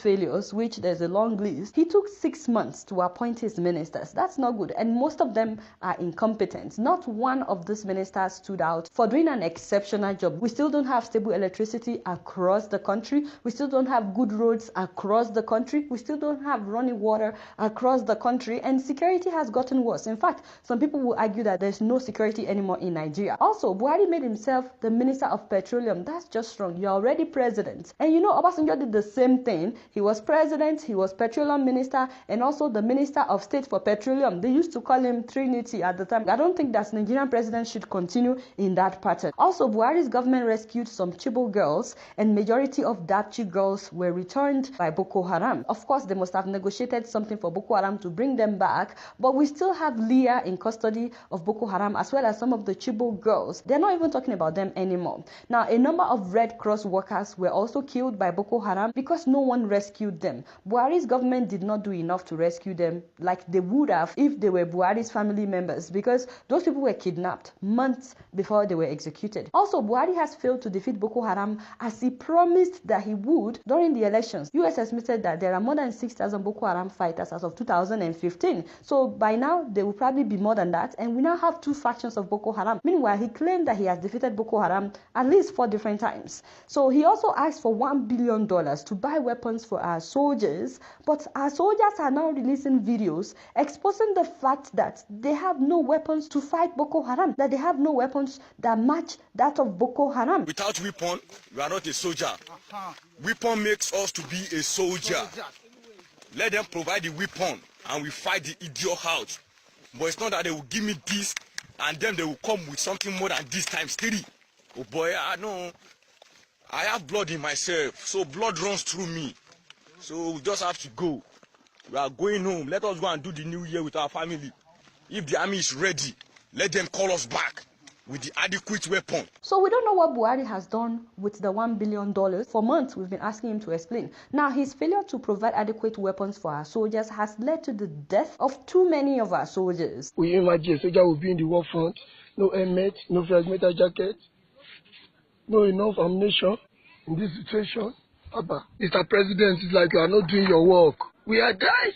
failures, which there's a long list, he took 6 months to appoint his ministers. That's not good. And most of them are incompetent. Not one of these ministers stood out for doing an exceptional job. We still don't have stable electricity across the country. We still don't have good roads across the country. We still don't have running water across the country. And security has gotten worse. In fact, some people will argue that there's no security anymore in Nigeria. Also, Buhari made himself the Minister of Petroleum. That's just wrong. You're already president. And you know, Obasanjo did the same thing. He was president, he was petroleum minister, and also the Minister of State for Petroleum. They used to call him Trinity at the time. I don't think that Nigerian president should continue in that pattern. Also, Buhari's government rescued some Chibok girls, and majority of Dapchi girls were returned by Boko Haram. Of course, they must have negotiated something for Boko Haram to bring them back, but we still have Leah in custody of Boko Haram, as well as some of the Chibok girls. They're not even talking about them anymore. Now, a number of Red Cross workers were also killed by Boko Haram because no one rescued them. Buhari's government did not do enough to rescue them like they would have if they were Buhari's family members, because those people were kidnapped months before they were executed. Also, Buhari has failed to defeat Boko Haram as he promised that he would during the elections. US estimated that there are more than 6,000 Boko Haram fighters as of 2015. So by now, there will probably be more than that, and we now have 2 factions of Boko Haram. Meanwhile, he claimed that he has defeated Boko Haram at least 4 different times. So he also asked for $1 billion to buy weapons for our soldiers, but our soldiers are now releasing videos exposing the fact that they have no weapons to fight Boko Haram, that they have no weapons that match that of Boko Haram. Without weapon, we are not a soldier. Weapon makes us to be a soldier. Let them provide the weapon and we fight the idiot out. But it's not that they will give me this and then they will come with something more than this times 3. Oh boy, I know. I have blood in myself, so blood runs through me. So we just have to go. We are going home. Let us go and do the new year with our family. If the army is ready, let them call us back with the adequate weapon. So we don't know what Buhari has done with the $1 billion. For months, we've been asking him to explain. Now, his failure to provide adequate weapons for our soldiers has led to the death of too many of our soldiers. We imagine a soldier will be in the war front, no helmet, no first metal jacket, no enough ammunition. In this situation, Papa, Mr. President, it's like you are not doing your work. We are dying.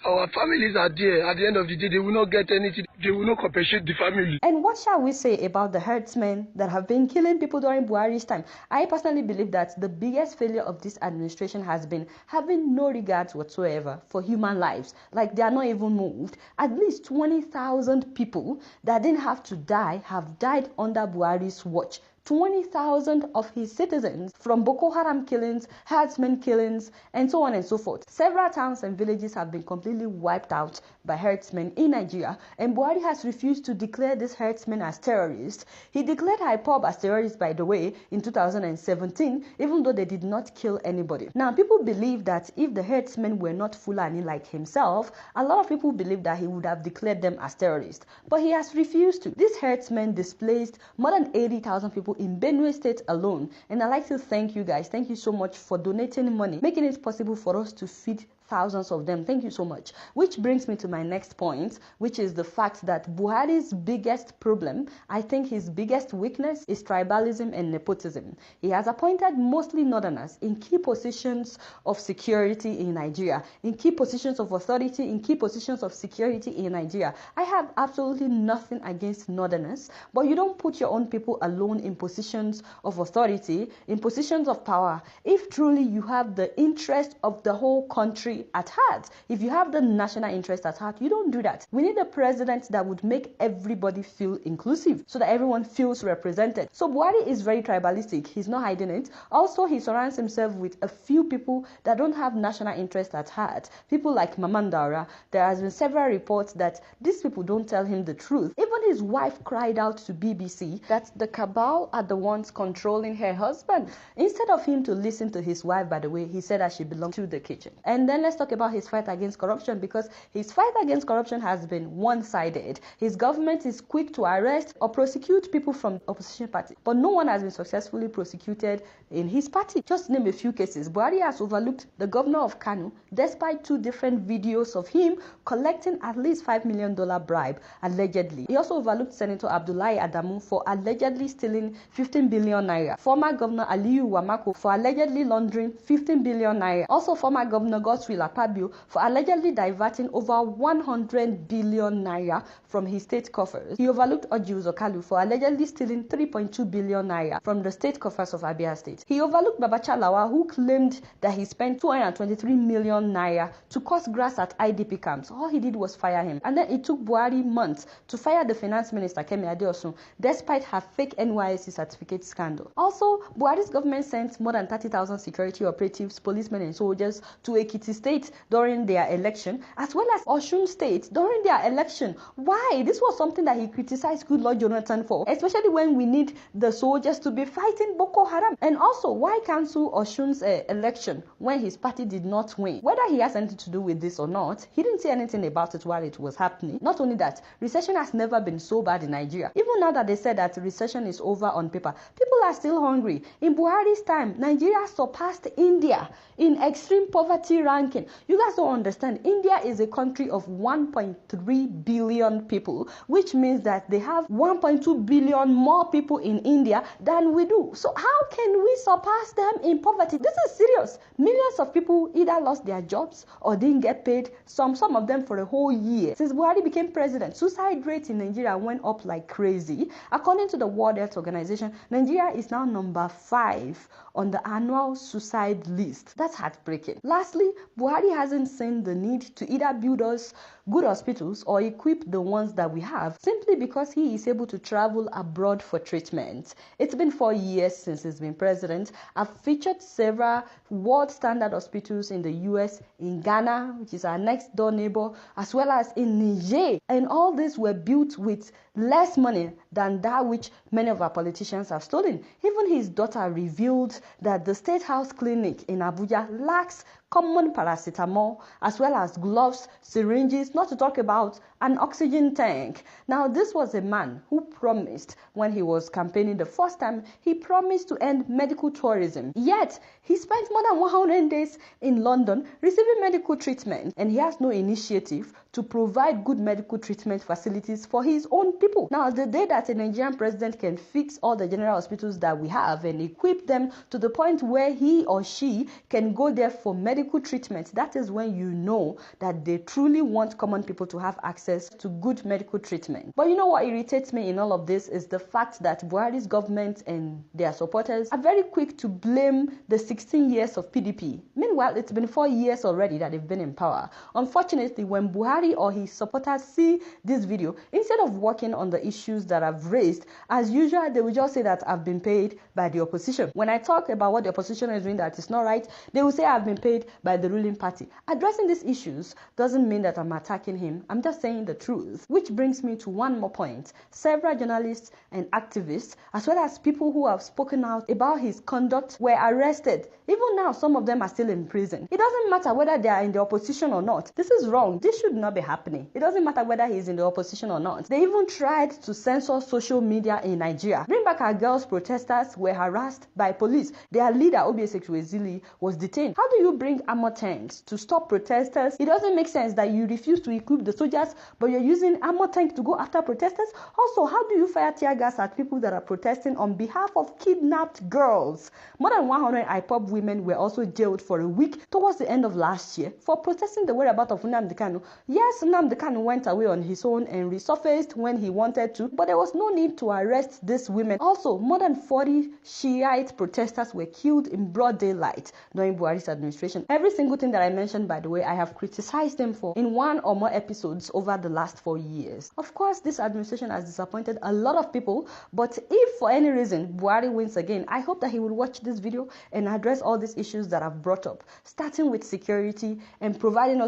Our families are there. At the end of the day, they will not get anything. They will not compensate the family. And what shall we say about the herdsmen that have been killing people during Buhari's time? I personally believe that the biggest failure of this administration has been having no regards whatsoever for human lives. Like, they are not even moved. At least 20,000 people that didn't have to die have died under Buhari's watch. 20,000 of his citizens from Boko Haram killings, herdsmen killings, and so on and so forth. Several towns and villages have been completely wiped out by herdsmen in Nigeria, and Buhari has refused to declare these herdsmen as terrorists. He declared IPOB as terrorists, by the way, in 2017, even though they did not kill anybody. Now, people believe that if the herdsmen were not Fulani like himself, a lot of people believe that he would have declared them as terrorists, but he has refused to. These herdsmen displaced more than 80,000 people in Benue State alone, and I'd like to thank you guys. Thank you so much for donating money, making it possible for us to feed thousands of them. Thank you so much. Which brings me to my next point, which is the fact that Buhari's biggest problem, I think his biggest weakness, is tribalism and nepotism. He has appointed mostly northerners in key positions of security in Nigeria, in key positions of authority, in key positions of security in Nigeria. I have absolutely nothing against northerners, but you don't put your own people alone in positions of authority, in positions of power, if truly you have the interest of the whole country at heart. If you have the national interest at heart, you don't do that. We need a president that would make everybody feel inclusive so that everyone feels represented. So Buhari is very tribalistic. He's not hiding it. Also, he surrounds himself with a few people that don't have national interest at heart. People like Mamandara. There has been several reports that these people don't tell him the truth. Even his wife cried out to BBC that the cabal are the ones controlling her husband. Instead of him to listen to his wife, by the way, he said that she belonged to the kitchen. And then let's talk about his fight against corruption, because his fight against corruption has been one-sided. His government is quick to arrest or prosecute people from opposition party, but no one has been successfully prosecuted in his party. Just name a few cases. Buhari has overlooked the governor of Kano despite 2 different videos of him collecting at least $5 million bribe, allegedly. He also overlooked Senator Abdullahi Adamu for allegedly stealing 15 billion naira, former Governor Aliyu Wamako for allegedly laundering 15 billion naira, also former Governor Godswill Akpabio for allegedly diverting over 100 billion naira from his state coffers. He overlooked Orji Uzor for allegedly stealing 3.2 billion naira from the state coffers of Abia State. He overlooked Babacha Lawal, who claimed that he spent 223 million naira to cut grass at IDP camps. All he did was fire him. And then it took Buhari months to fire the finance minister Kemi Adeosun, despite her fake NYSC certificate scandal. Also, Buhari's government sent more than 30,000 security operatives, policemen and soldiers to Ekiti State during their election, as well as Osun State during their election. Why? This was something that he criticized Goodluck Jonathan for, especially when we need the soldiers to be fighting Boko Haram. And also, why cancel Osun's election when his party did not win? Whether he has anything to do with this or not, he didn't say anything about it while it was happening. Not only that, recession has never been so bad in Nigeria. Even now that they said that recession is over on paper, people are still hungry. In Buhari's time, Nigeria surpassed India in extreme poverty ranking. You guys don't understand. India is a country of 1.3 billion people, which means that they have 1.2 billion more people in India than we do. So how can we surpass them in poverty? This is serious. Millions of people either lost their jobs or didn't get paid, some of them for a whole year. Since Buhari became president, suicide rates in Nigeria went up like crazy. According to the World Health Organization, Nigeria is now number 5 on the annual suicide list. That's heartbreaking. Lastly, Buhari hasn't seen the need to either build us good hospitals or equip the ones that we have, simply because he is able to travel abroad for treatment. It's been 4 years since he's been president. I've featured several world standard hospitals in the US, in Ghana, which is our next door neighbor, as well as in Niger. And all these were built with less money than that which many of our politicians have stolen. Even his daughter revealed that the State House Clinic in Abuja lacks common paracetamol, as well as gloves, syringes, not to talk about an oxygen tank. Now, this was a man who promised, when he was campaigning the first time, he promised to end medical tourism. Yet, he spent more than 100 days in London receiving medical treatment, and he has no initiative to provide good medical treatment facilities for his own people. Now, the day that a Nigerian president can fix all the general hospitals that we have and equip them to the point where he or she can go there for medical treatment, that is when you know that they truly want common people to have access to good medical treatment. But you know what irritates me in all of this is the fact that Buhari's government and their supporters are very quick to blame the 16 years of PDP. Meanwhile, it's been 4 years already that they've been in power. Unfortunately, when Buhari or his supporters see this video, instead of working on the issues that I've raised, as usual, they will just say that I've been paid by the opposition. When I talk about what the opposition is doing that is not right, they will say I've been paid by the ruling party. Addressing these issues doesn't mean that I'm attacking him. I'm just saying the truth. Which brings me to one more point. Several journalists and activists, as well as people who have spoken out about his conduct, were arrested. Even now, some of them are still in prison. It doesn't matter whether they are in the opposition or not. This is wrong. This should not be happening. It doesn't matter whether he's in the opposition or not. They even tried to censor social media in Nigeria. Bring Back Our Girls protesters were harassed by police. Their leader, Obiese Ezili, was detained. How do you bring armor tanks to stop protesters? It doesn't make sense that you refuse to equip the soldiers, but you're using armor tanks to go after protesters. Also, how do you fire tear gas at people that are protesting on behalf of kidnapped girls? More than 100 IPOB women were also jailed for a week towards the end of last year for protesting the whereabouts of Nnamdi Kanu. Yes, Nnamdi Kanu went away on his own and resurfaced when he wanted to, but there was no need to arrest these women. Also, more than 40 Shiite protesters were killed in broad daylight during Buhari's administration. Every single thing that I mentioned, by the way, I have criticized them for in one or more episodes over the last 4 years. Of course, this administration has disappointed a lot of people, but if for any reason Buhari wins again, I hope that he will watch this video and address all these issues that I've brought up, starting with security and providing us